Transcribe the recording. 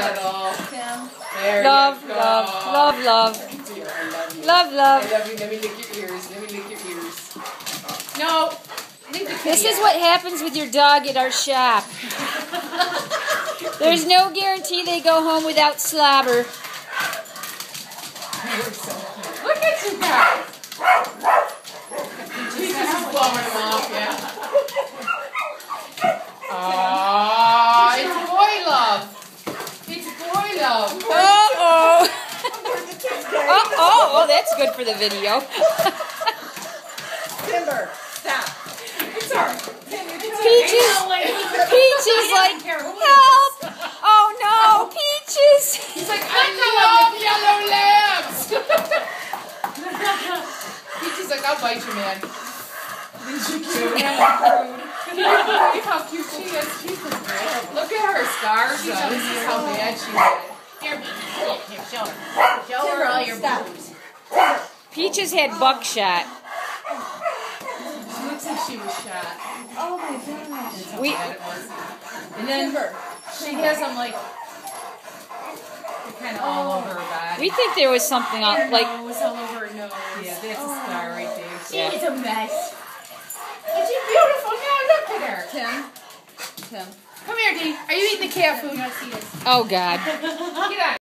at all. Tim. There Love, you go. love, love, Dear, I love you. love, love. I love you. Let me lick your ears. Let me lick your ears. No. Leave the This kitty is out. what happens with your dog at our shop. There's no guarantee they go home without slobber. Look at you guys. Peaches is blowing them off, yeah. Aww, it's boy love. It's boy love. Uh-oh. Oh, that's good for the video. Timber, stop. It's alright. Peach is like, help! Oh no, Peaches! He's like, I love yellow labs. Peaches like, I'll bite you, man. Isn't she cute? Can you believe how cute she is? She's adorable. Look at her scars. This is how bad she is. Here, show her. Show her all your boobs. Peaches had buckshot. She looks like she was shot. Oh my gosh. That's how We- bad it was. And then she has them like kind of all over her body. We think there was something on, like, nose, all over her nose. Yeah, that's a scar right there. Yeah. She's a mess. But she's beautiful. Now look at her. Tim. Come here, Dee. Are you eating the cat food? oh God. Get out.